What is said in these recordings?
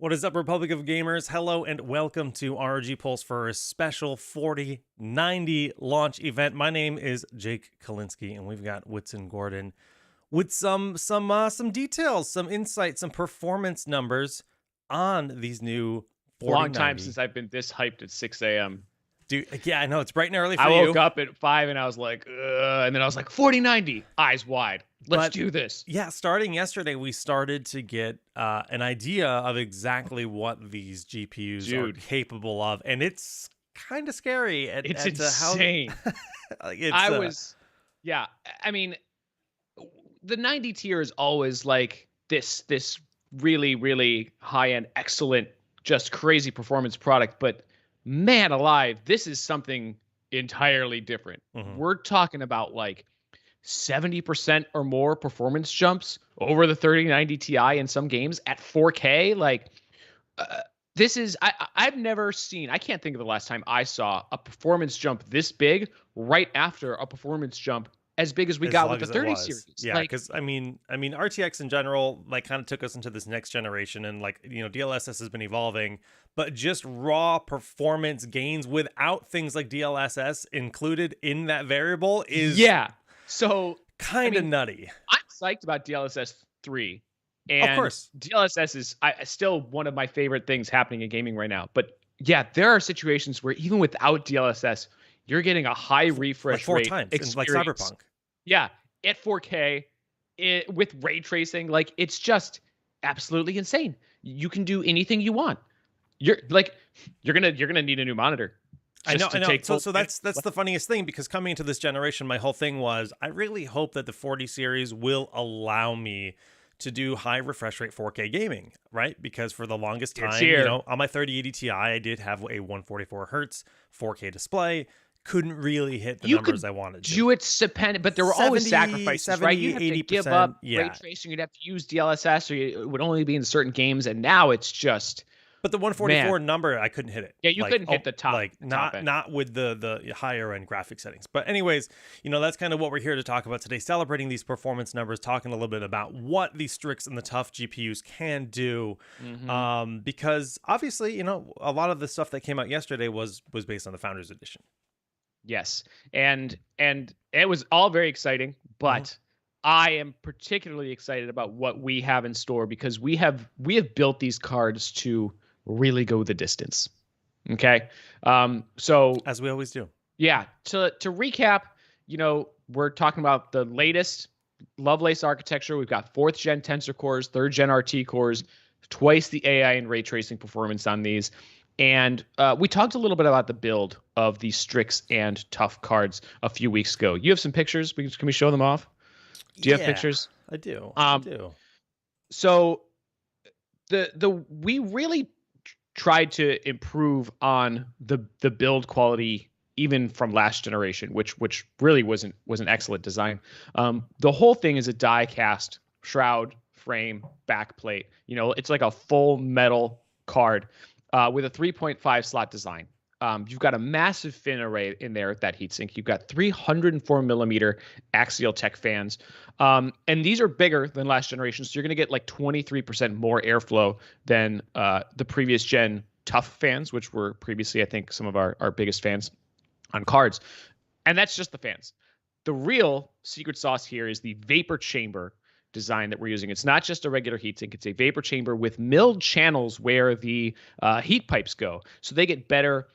What is up, Republic of Gamers? Hello and welcome to RG Pulse for a special 4090 launch event. My name is Jake Kalinsky, and we've got Whitson Gordon with some details, some insights, some performance numbers on these new 4090. Long time since I've been this hyped at 6 a.m. Dude, yeah, I know it's bright and early for I you. woke up at 5 and I was like, ugh, and then I was like, 4090, eyes wide. Let's do this. Yeah, starting yesterday, we started to get an idea of exactly what these GPUs are capable of, and it's kind of scary. It's insane. I mean, the 90 tier is always like this really, really high-end, excellent, just crazy performance product, but man alive, this is something entirely different. We're talking about like 70% or more performance jumps over the 3090 Ti in some games at 4K. Like, this is, I've never seen, I can't think of the last time I saw a performance jump this big right after a performance jump as big as we got with the 30 series. Yeah, because I mean, RTX in general, like, kind of took us into this next generation, and like, you know, DLSS has been evolving, but just raw performance gains without things like DLSS included in that variable is so kind of nutty. I'm psyched about DLSS 3. And of course, DLSS is still one of my favorite things happening in gaming right now. But yeah, there are situations where even without DLSS, you're getting a high refresh like rate 4 times, like Cyberpunk. Yeah, at 4K, with ray tracing, like, it's just absolutely insane. You can do anything you want. You're gonna need a new monitor. I know. So that's the funniest thing, because coming into this generation, my whole thing was, I really hope that the 40 series will allow me to do high refresh rate 4K gaming, right? Because for the longest time, you know, on my 3080 Ti, I did have a 144 hertz 4K display. Couldn't really hit the numbers I wanted to. Do it dependent, but there were always sacrifices, right? You have to give up ray tracing. You'd have to use DLSS, or it would only be in certain games. And now it's just. But the 144 number, I couldn't hit it. Yeah, you couldn't hit the top. Like, not with the higher end graphic settings. But anyways, you know, that's kind of what we're here to talk about today, celebrating these performance numbers, talking a little bit about what these Strix and the TUF GPUs can do. Because obviously, you know, a lot of the stuff that came out yesterday was based on the Founders Edition. Yes, and it was all very exciting, but I am particularly excited about what we have in store, because we have built these cards to really go the distance. Okay, so as we always do. Yeah. To recap, you know, we're talking about the latest Lovelace architecture. We've got 4th gen Tensor cores, 3rd gen RT cores, twice the AI and ray tracing performance on these. And we talked a little bit about the build of these Strix and TUF cards a few weeks ago. You have some pictures. Can we show them off? Do you have pictures? I do. I do. So we really tried to improve on the build quality even from last generation, which really was an excellent design. The whole thing is a die cast shroud, frame, backplate. You know, it's like a full metal card. With a 3.5 slot design. You've got a massive fin array in there at that heatsink. You've got 304 millimeter axial tech fans. And these are bigger than last generation. So you're going to get like 23% more airflow than the previous gen TUF fans, which were previously, I think, some of our biggest fans on cards. And that's just the fans. The real secret sauce here is the vapor chamber design that we're using. It's not just a regular heatsink. It's a vapor chamber with milled channels where the heat pipes go, so they get better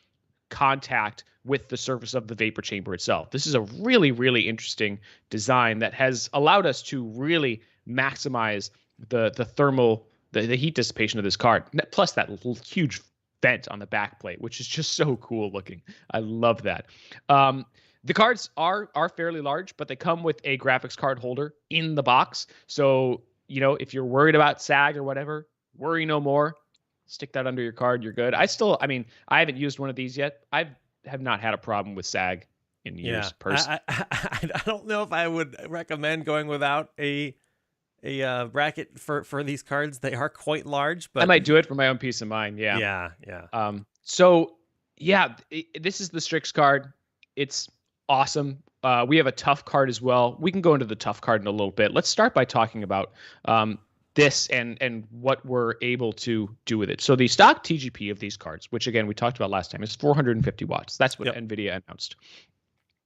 contact with the surface of the vapor chamber itself. This is a really, really interesting design that has allowed us to really maximize the thermal, the heat dissipation of this card. Plus that huge vent on the back plate, which is just so cool looking. I love that. The cards are fairly large, but they come with a graphics card holder in the box. So, you know, if you're worried about sag or whatever, worry no more. Stick that under your card. You're good. I haven't used one of these yet. I have not had a problem with sag in years. I don't know if I would recommend going without a bracket for these cards. They are quite large, but I might do it for my own peace of mind. Yeah. So yeah, this is the Strix card. It's awesome. We have a TUF card as well. We can go into the TUF card in a little bit. Let's start by talking about this and what we're able to do with it. So the stock TGP of these cards, which again we talked about last time, is 450 watts. That's what NVIDIA announced.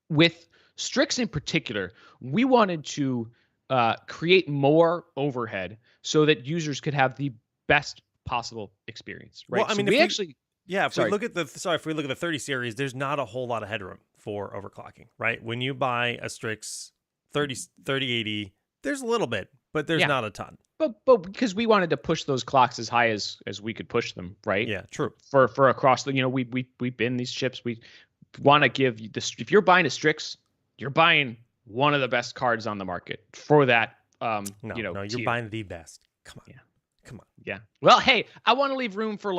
With Strix in particular, we wanted to create more overhead so that users could have the best possible experience, right? Well, I mean, so if we look at the 30 series, there's not a whole lot of headroom for overclocking, right? When you buy a Strix 3080, there's a little bit, but there's not a ton. But because we wanted to push those clocks as high as we could push them, right? Yeah, true. For across the, we bin these chips. We want to give you this. If you're buying a Strix, you're buying one of the best cards on the market for that. You're tier. buying the best. Come on. Yeah. Come on. Yeah. Well, hey, I want to leave room for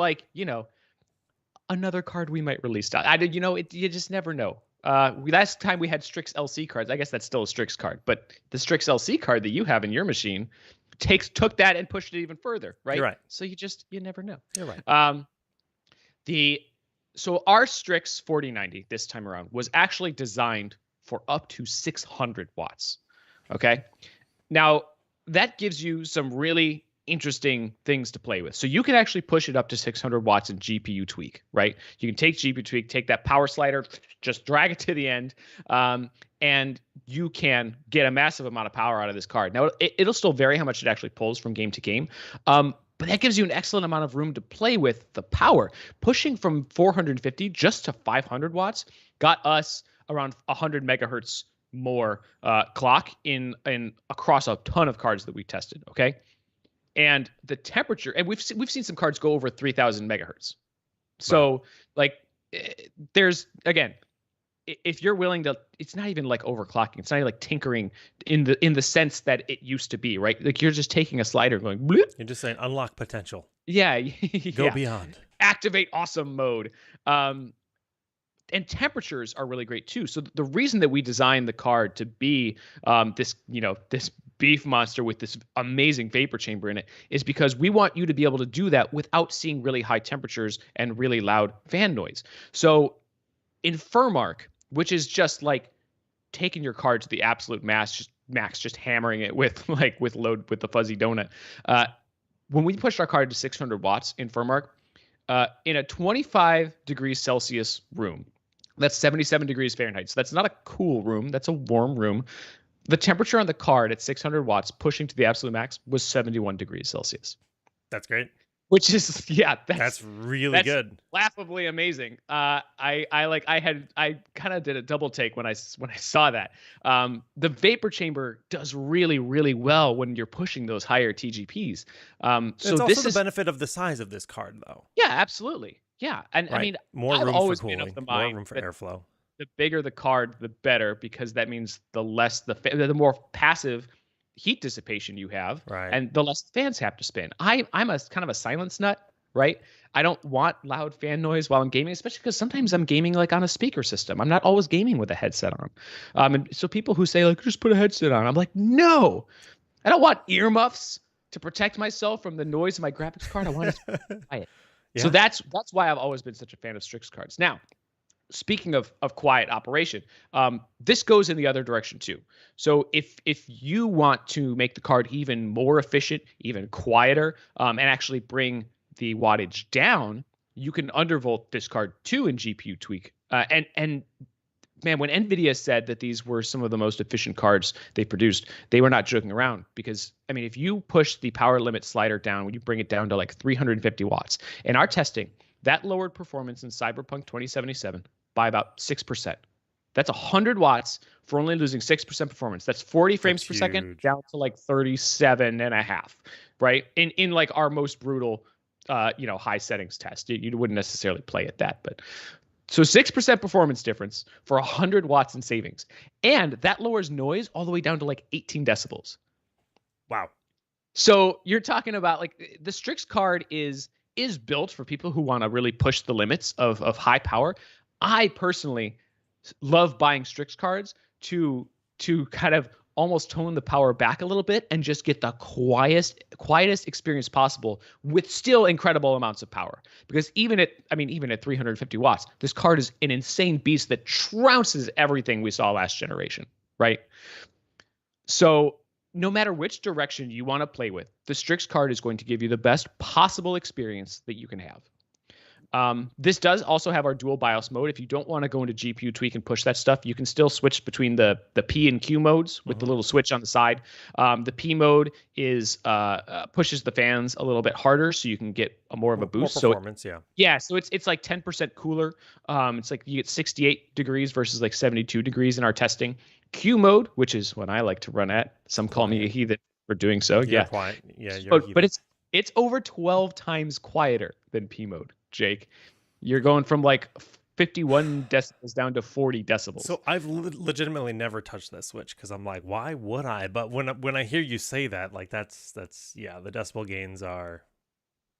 another card we might release. You just never know. Last time we had Strix LC cards. I guess that's still a Strix card, but the Strix LC card that you have in your machine took that and pushed it even further, right? You're right. So you never know. You're right. So our Strix 4090 this time around was actually designed for up to 600 watts. Okay. Now that gives you some really interesting things to play with. So you can actually push it up to 600 watts in GPU tweak, right? You can take GPU tweak, take that power slider, just drag it to the end, and you can get a massive amount of power out of this card. Now, it'll still vary how much it actually pulls from game to game, but that gives you an excellent amount of room to play with the power. Pushing from 450 just to 500 watts got us around 100 megahertz more clock in across a ton of cards that we tested, okay? And the temperature, and we've seen some cards go over 3,000 megahertz. So there's, again, if you're willing to, it's not even like overclocking. It's not even like tinkering in the sense that it used to be, right? Like you're just taking a slider and going, bloop. You're just saying unlock potential. Yeah. Go beyond. Activate awesome mode. And temperatures are really great too. So the reason that we designed the card to be this beef monster with this amazing vapor chamber in it is because we want you to be able to do that without seeing really high temperatures and really loud fan noise. So in Furmark, which is just like taking your card to the absolute max, just hammering it with the fuzzy donut. When we pushed our card to 600 watts in Furmark, in a 25 degrees Celsius room, that's 77 degrees Fahrenheit. So that's not a cool room. That's a warm room. The temperature on the card at 600 watts pushing to the absolute max was 71 degrees Celsius. That's great. Which is, that's really good. Laughably amazing. I kind of did a double take when I saw that. The vapor chamber does really, really well when you're pushing those higher TGPs. So it's also the benefit of the size of this card, though. Yeah, absolutely. Yeah, and right. I mean, more I've room always for cooling, been of the mind more room for airflow. The bigger the card, the better, because that means the more passive heat dissipation you have, right, and the less fans have to spin. I'm a kind of a silence nut, right? I don't want loud fan noise while I'm gaming, especially because sometimes I'm gaming like on a speaker system. I'm not always gaming with a headset on. And so people who say like, just put a headset on, I'm like, no, I don't want earmuffs to protect myself from the noise of my graphics card. I want to be quiet. Yeah. So that's why I've always been such a fan of Strix cards. Now, speaking of quiet operation, this goes in the other direction too. So if you want to make the card even more efficient, even quieter, and actually bring the wattage down, you can undervolt this card too in GPU tweak. And man, when NVIDIA said that these were some of the most efficient cards they produced, they were not joking around. Because, I mean, if you push the power limit slider down, when you bring it down to like 350 watts, in our testing, that lowered performance in Cyberpunk 2077 by about 6%. That's 100 watts for only losing 6% performance. That's 40 frames per second down to like 37 and a half, right? In like our most brutal, high settings test. You wouldn't necessarily play at that, but so 6% performance difference for 100 watts in savings. And that lowers noise all the way down to like 18 decibels. Wow. So you're talking about like the Strix card is built for people who want to really push the limits of high power. I personally love buying Strix cards to kind of almost tone the power back a little bit and just get the quietest experience possible with still incredible amounts of power. Because even at 350 watts, this card is an insane beast that trounces everything we saw last generation, right? So no matter which direction you want to play with, the Strix card is going to give you the best possible experience that you can have. This does also have our dual BIOS mode. If you don't want to go into GPU tweak and push that stuff, you can still switch between the P and Q modes with the little switch on the side. The P mode is pushes the fans a little bit harder, so you can get more of a boost. More performance, yeah. So it's like 10% cooler. It's like you get 68 degrees versus like 72 degrees in our testing. Q mode, which is what I like to run at. Some call me a heathen for doing so. You're quiet. Yeah, you're but it's over 12 times quieter than P mode. Jake, you're going from like 51 decibels down to 40 decibels. So I've legitimately never touched that switch because I'm like, why would I? But when I hear you say that, like that's the decibel gains are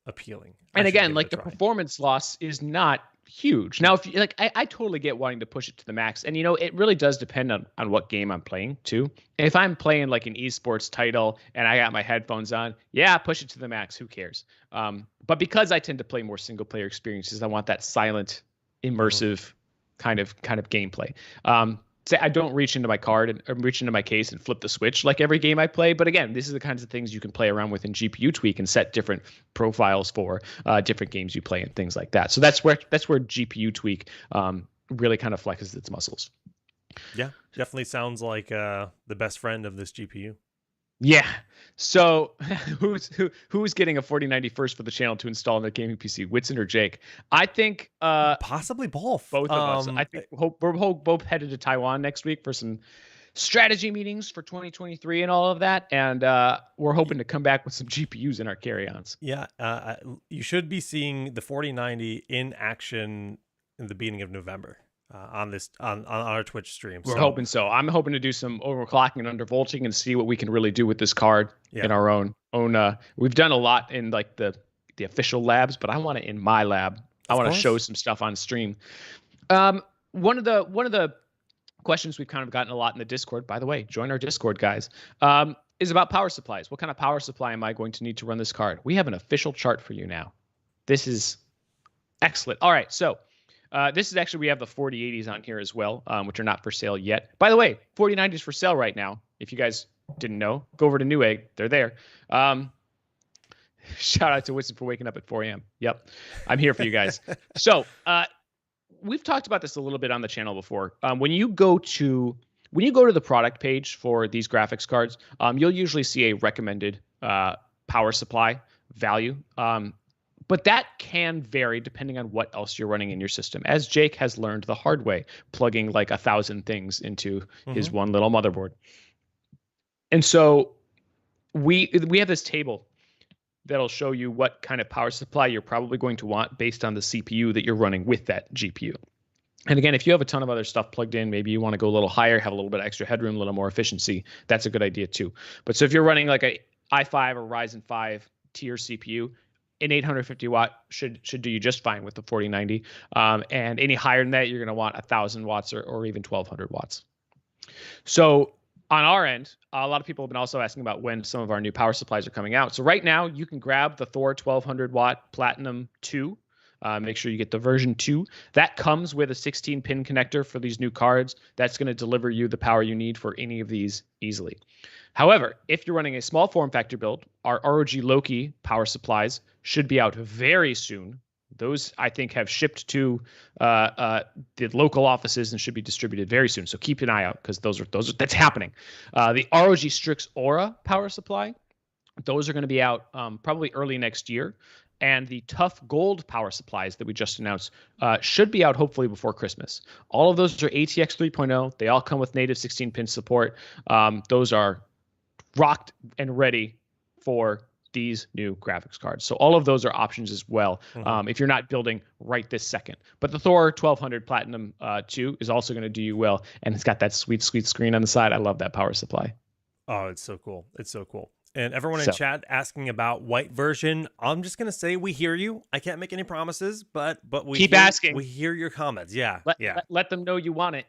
appealing. And again, like the performance loss is not huge. Now, if you like, I totally get wanting to push it to the max, and it really does depend on what game I'm playing too. If I'm playing like an esports title and I got my headphones on, yeah, push it to the max. Who cares? But because I tend to play more single player experiences, I want that silent, immersive kind of gameplay. Say I don't reach into my card and reach into my case and flip the switch like every game I play. But again, this is the kinds of things you can play around with in GPU tweak and set different profiles for different games you play and things like that. So that's where GPU tweak really kind of flexes its muscles. Yeah, definitely sounds like the best friend of this GPU. Yeah. So who's getting a 4090 first for the channel to install on their gaming PC, Whitson or Jake? I think possibly both. Both of us. I think we're both headed to Taiwan next week for some strategy meetings for 2023 and all of that, and we're hoping to come back with some GPUs in our carry-ons. Yeah, you should be seeing the 4090 in action in the beginning of November. On our Twitch stream. We're hoping so. I'm hoping to do some overclocking and undervolting and see what we can really do with this card in our own. We've done a lot in like the official labs, but I want it in my lab. I want to show some stuff on stream. One of the questions we've kind of gotten a lot in the Discord, by the way, join our Discord, guys, is about power supplies. What kind of power supply am I going to need to run this card? We have an official chart for you now. This is excellent. All right, so this is actually, we have the 4080s on here as well, which are not for sale yet. By the way, 4090s for sale right now. If you guys didn't know, go over to Newegg. They're there. Shout out to Whitson for waking up at 4 a.m. Yep, I'm here for you guys. So we've talked about this a little bit on the channel before. When you go to the product page for these graphics cards, you'll usually see a recommended power supply value. But that can vary depending on what else you're running in your system, as Jake has learned the hard way, plugging like 1,000 things into his one little motherboard. And so we have this table that'll show you what kind of power supply you're probably going to want based on the CPU that you're running with that GPU. And again, if you have a ton of other stuff plugged in, maybe you want to go a little higher, have a little bit of extra headroom, a little more efficiency, that's a good idea too. But so if you're running like a i5 or Ryzen 5 tier CPU, an 850 watt should do you just fine with the 4090. And any higher than that, you're going to want 1,000 watts or even 1,200 watts. So on our end, a lot of people have been also asking about when some of our new power supplies are coming out. So right now, you can grab the Thor 1,200 watt Platinum 2. Make sure you get the version 2. That comes with a 16-pin connector for these new cards. That's going to deliver you the power you need for any of these easily. However, if you're running a small form factor build, our ROG Loki power supplies should be out very soon. Those, I think, have shipped to the local offices and should be distributed very soon. So keep an eye out because that's happening. The ROG Strix Aura power supply, those are going to be out probably early next year. And the TUF Gold power supplies that we just announced should be out hopefully before Christmas. All of those are ATX 3.0. They all come with native 16-pin support. Those are rocked and ready for these new graphics cards. So all of those are options as well if you're not building right this second. But the Thor 1200 Platinum 2 is also going to do you well. And it's got that sweet, sweet screen on the side. I love that power supply. Oh, it's so cool. It's so cool. And everyone in chat asking about white version, I'm just going to say we hear you. I can't make any promises, but we keep asking. We hear your comments. Yeah. Let them know you want it.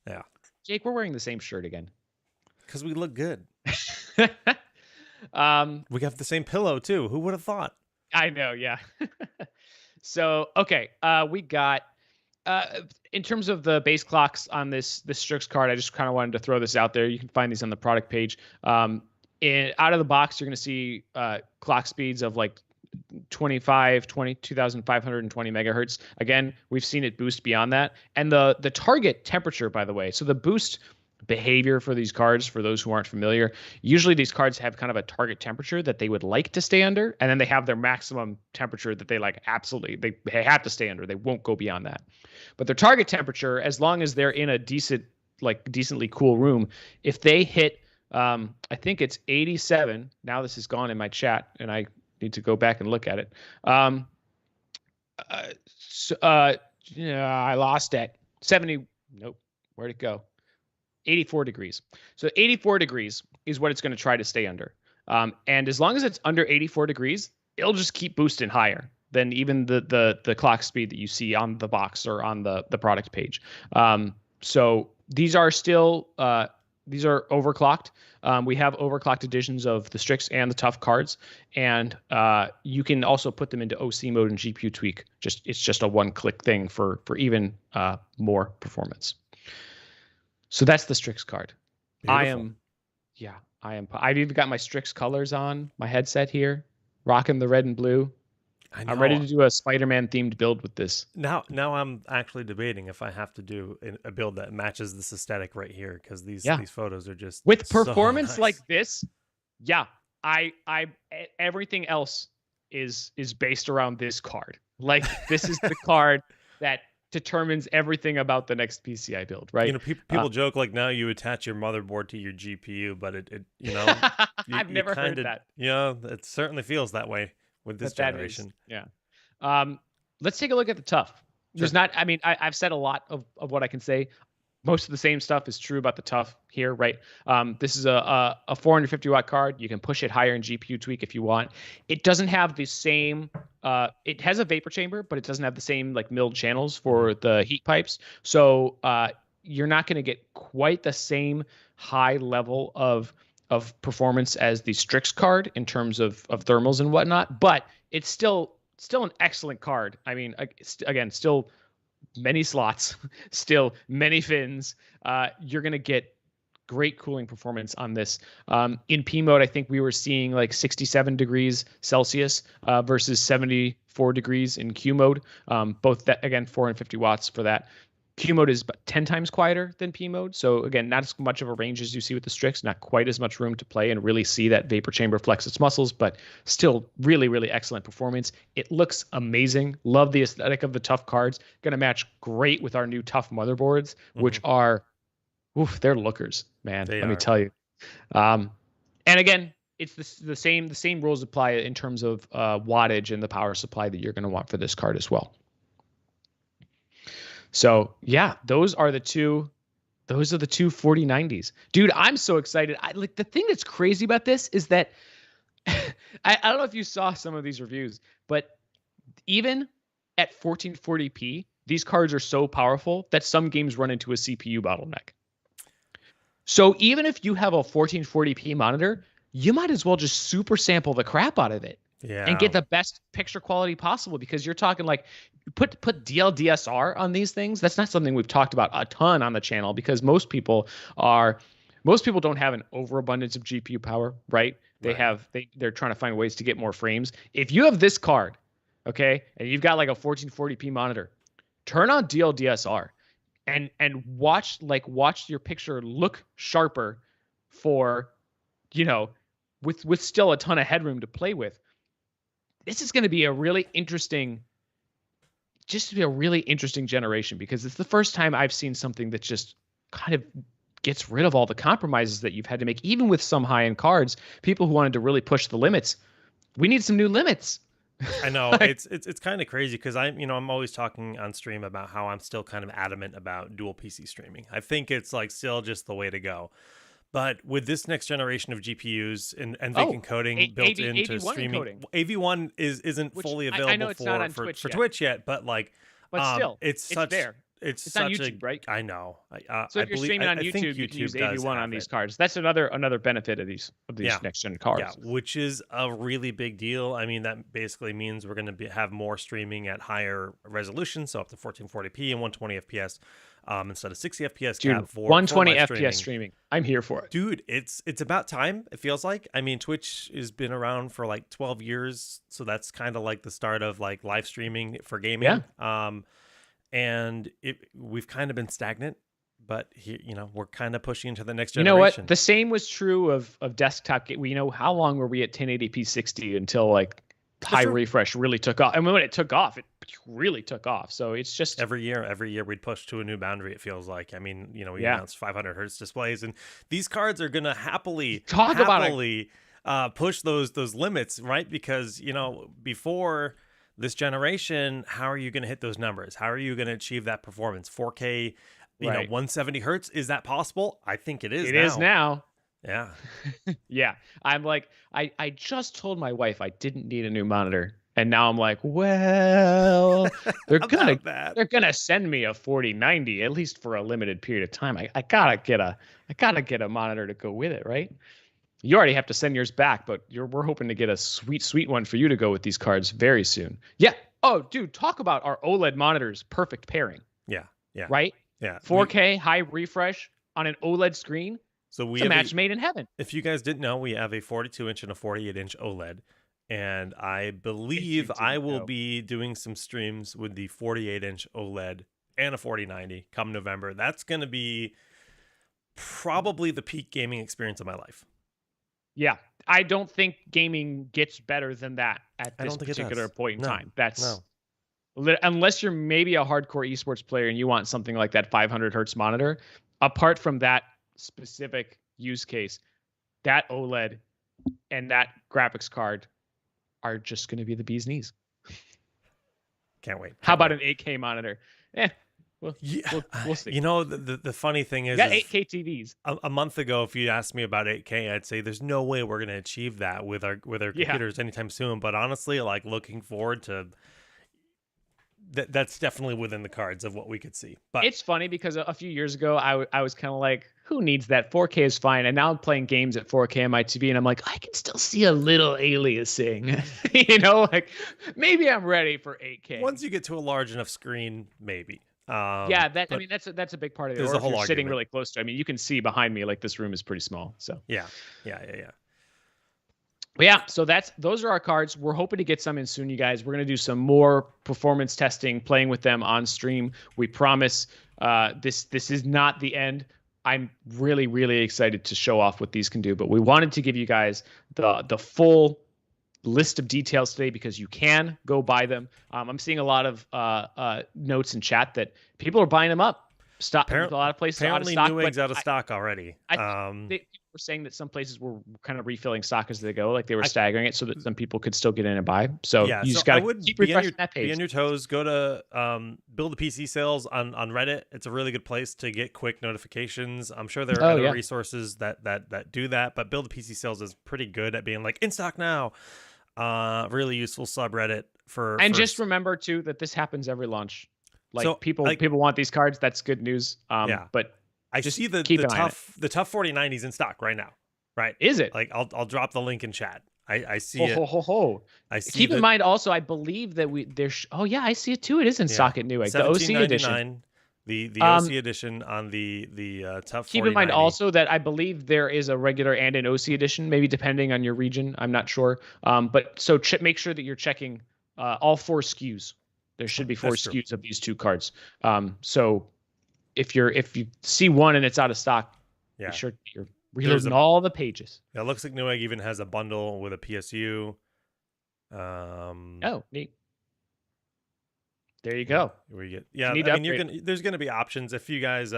Yeah. Jake, we're wearing the same shirt again. Because we look good. We have the same pillow too. Who would have thought? I know, yeah. So, okay, we got in terms of the base clocks on this Strix card, I just kind of wanted to throw this out there. You can find these on the product page. Out of the box, you're going to see clock speeds of like 2,520 megahertz. Again, we've seen it boost beyond that. And the target temperature, by the way, so the boost behavior for these cards, for those who aren't familiar, usually these cards have kind of a target temperature that they would like to stay under, and then they have their maximum temperature that they like absolutely, they have to stay under. They won't go beyond that. But their target temperature, as long as they're in a decently cool room, if they hit, I think it's 87. Now this is gone in my chat, and I need to go back and look at it. Yeah, I lost it. 70. Nope. Where'd it go? 84 degrees. So 84 degrees is what it's going to try to stay under. And as long as it's under 84 degrees, it'll just keep boosting higher than even the clock speed that you see on the box or on the product page. So these are still these are overclocked. We have overclocked editions of the Strix and the TUF cards, and you can also put them into OC mode and GPU tweak. It's just a one-click thing for even more performance. So that's the Strix card. Beautiful. I've even got my Strix colors on my headset here, rocking the red and blue. I'm ready to do a Spider-Man themed build with this. Now I'm actually debating if I have to do a build that matches this aesthetic right here, because these photos are just with performance nice. like this. Yeah, I everything else is based around this card. Like this is the card that determines everything about the next PCI build, right? You know, people joke like now you attach your motherboard to your GPU, but it you know, I've never heard that. Yeah, it certainly feels that way with this generation. Let's take a look at the TUF. There's not, I mean, I've said a lot of what I can say. Most of the same stuff is true about the TUF here, right? This is a 450 watt card. You can push it higher in GPU tweak if you want. It doesn't have the same, it has a vapor chamber, but it doesn't have the same like milled channels for the heat pipes. So you're not going to get quite the same high level of performance as the Strix card in terms of thermals and whatnot, but it's still an excellent card. I mean, again, still many slots, still many fins. You're going to get great cooling performance on this. In P mode, I think we were seeing like 67 degrees Celsius versus 74 degrees in Q mode. Both that, again, 450 watts for that. Q mode is about 10 times quieter than P mode. So again, not as much of a range as you see with the Strix, not quite as much room to play and really see that vapor chamber flex its muscles, but still really, really excellent performance. It looks amazing. Love the aesthetic of the TUF cards. Going to match great with our new TUF motherboards, which are, they're lookers, man. Let me tell you. And again, it's the same rules apply in terms of wattage and the power supply that you're going to want for this card as well. So yeah, those are the two 4090s. Dude, I'm so excited. The thing that's crazy about this is that I don't know if you saw some of these reviews, but even at 1440p, these cards are so powerful that some games run into a CPU bottleneck. So even if you have a 1440p monitor, you might as well just super sample the crap out of it. And get the best picture quality possible, because you're talking like put DLDSR on these things. That's not something we've talked about a ton on the channel, because most people don't have an overabundance of GPU power, right? They're trying to find ways to get more frames. If you have this card, okay, and you've got like a 1440p monitor, turn on DLDSR and watch your picture look sharper for, with still a ton of headroom to play with. This is going to be a really interesting generation, because it's the first time I've seen something that just kind of gets rid of all the compromises that you've had to make, even with some high-end cards. People who wanted to really push the limits, we need some new limits. I know it's kind of crazy, because I'm always talking on stream about how I'm still kind of adamant about dual PC streaming. I think it's like still just the way to go. But with this next generation of GPUs and NVIDIA encoding built into AV1 streaming, encoding. AV1 isn't fully available I know it's not on for Twitch yet, but still, it's there. It's on such YouTube, right? I know. So if you're streaming on YouTube, you can use AV1 on these cards. That's another benefit of these next gen cards. Yeah, which is a really big deal. I mean, that basically means we're going to have more streaming at higher resolution, so up to 1440p and 120 FPS. instead of 60 FPS Dude, cap for 120 live FPS streaming. I'm here for it. Dude, it's about time, it feels like. I mean, Twitch has been around for like 12 years, so that's kind of like the start of like live streaming for gaming. And we've kind of been stagnant, but we're kind of pushing into the next generation. You know what? The same was true of desktop. How long were we at 1080p 60 until like high refresh really took off? I mean, when it took off, it really took off. So it's just every year we'd push to a new boundary, it feels like. I mean, we announced 500 hertz displays, and these cards are gonna happily push those limits, right? Because before this generation, how are you going to hit those numbers? How are you going to achieve that performance? 4K, 170 hertz, is that possible? I think it is. It is now. Yeah. Yeah. I'm like, I just told my wife I didn't need a new monitor. And now I'm like, well, they're gonna send me a 4090 at least for a limited period of time. I gotta get a monitor to go with it, right? You already have to send yours back, but we're hoping to get a sweet one for you to go with these cards very soon. Yeah. Oh, dude, talk about our OLED monitors. Perfect pairing. Yeah. Yeah. Right? Yeah. 4K high refresh on an OLED screen. So it's a match made in heaven. If you guys didn't know, we have a 42-inch and a 48-inch OLED. And I believe I will be doing some streams with the 48-inch OLED and a 4090 come November. That's going to be probably the peak gaming experience of my life. Yeah, I don't think gaming gets better than that at this particular point in time. Unless you're maybe a hardcore esports player and you want something like that 500 hertz monitor. Apart from that specific use case, that OLED and that graphics card are just going to be the bee's knees. Can't wait. How about an 8K monitor? We'll see. The funny thing is, 8K TVs. A month ago, if you asked me about 8K, I'd say there's no way we're going to achieve that with our computers anytime soon. But honestly, like looking forward to that's definitely within the cards of what we could see. But it's funny because a few years ago, I was kind of like, who needs that? 4K is fine. And now I'm playing games at 4K on my TV, and I'm like, I can still see a little aliasing. Like maybe I'm ready for 8K. Once you get to a large enough screen, maybe. That's a big part of it. Or if you're sitting really close to, you can see behind me, like this room is pretty small. So yeah. But yeah, so those are our cards. We're hoping to get some in soon, you guys. We're gonna do some more performance testing, playing with them on stream. We promise. This is not the end. I'm really, really excited to show off what these can do, but we wanted to give you guys the full list of details today because you can go buy them. I'm seeing a lot of notes in chat that people are buying them up. A lot of places out of stock. Newegg's out of stock already. People were saying that some places were kind of refilling stock as they go, like they were staggering it so that some people could still get in and buy. So you just got to keep refreshing that page. Be on your toes. Go to Build a PC Sales on Reddit. It's a really good place to get quick notifications. I'm sure there are other resources that do that, but Build a PC Sales is pretty good at being like in stock now. Really useful subreddit for. And just remember too that this happens every launch. People want these cards. That's good news. But I just see the TUF 4090s in stock right now. Right? Is it? Like I'll drop the link in chat. I see it. I see. Keep in mind also, I believe that I see it too. It is in stock at Newegg. The OC edition. The OC edition on the TUF. Keep in mind also that I believe there is a regular and an OC edition, maybe depending on your region. I'm not sure. But so make sure that you're checking all 4 SKUs. There should be 4 SKUs of these 2 cards. So if you see one and it's out of stock, be sure you're reloading all the pages. It looks like Newegg even has a bundle with a PSU. Neat. There you go. There's gonna be options if you guys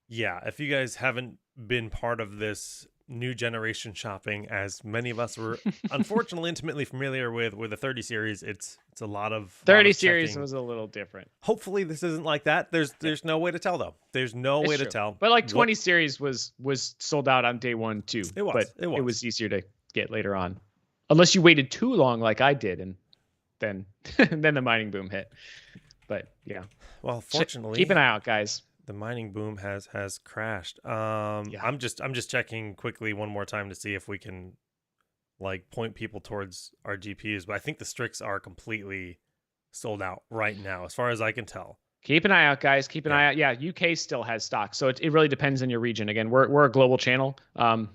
if you guys haven't been part of this new generation shopping, as many of us were unfortunately intimately familiar with the 30 series. It's a lot of 30 series was a little different. Hopefully this isn't like that. There's no way to tell though. There's no way to tell. But like 20 series was sold out on day 1 too. It was. It was easier to get later on, unless you waited too long like I did, and then then the mining boom hit. But yeah. Well, fortunately, keep an eye out, guys. The mining boom has crashed. I'm just checking quickly one more time to see if we can like point people towards our GPUs, but I think the Strix are completely sold out right now, as far as I can tell. Keep an eye out, guys. Keep an eye out. Yeah, UK still has stock, so it really depends on your region. Again, we're a global channel,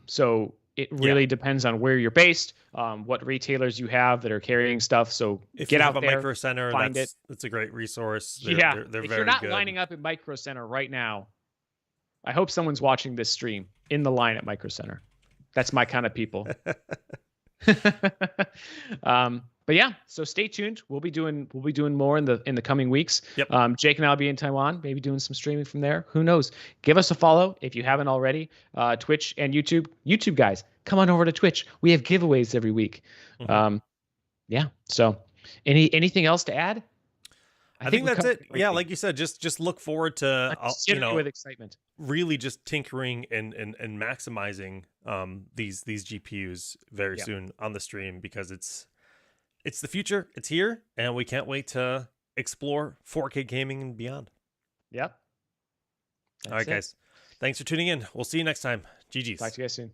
so it really depends on where you're based, what retailers you have that are carrying stuff. So if get you have out a there, Micro Center, find it. that's a great resource. They're if very you're not good. lining up at Micro Center right now, I hope someone's watching this stream in the line at Micro Center. That's my kind of people. But yeah, so stay tuned. We'll be doing more in the coming weeks. Yep. Jake and I'll be in Taiwan, maybe doing some streaming from there. Who knows? Give us a follow if you haven't already. Twitch and YouTube. YouTube guys, come on over to Twitch. We have giveaways every week. Yeah. So anything else to add? I think that's it. Yeah, like you said, just look forward to with excitement. Really just tinkering and maximizing these GPUs very soon on the stream, because it's the future. It's here, and we can't wait to explore 4K gaming and beyond. Yep. All right, guys. Thanks for tuning in. We'll see you next time. GG's. Talk to you guys soon.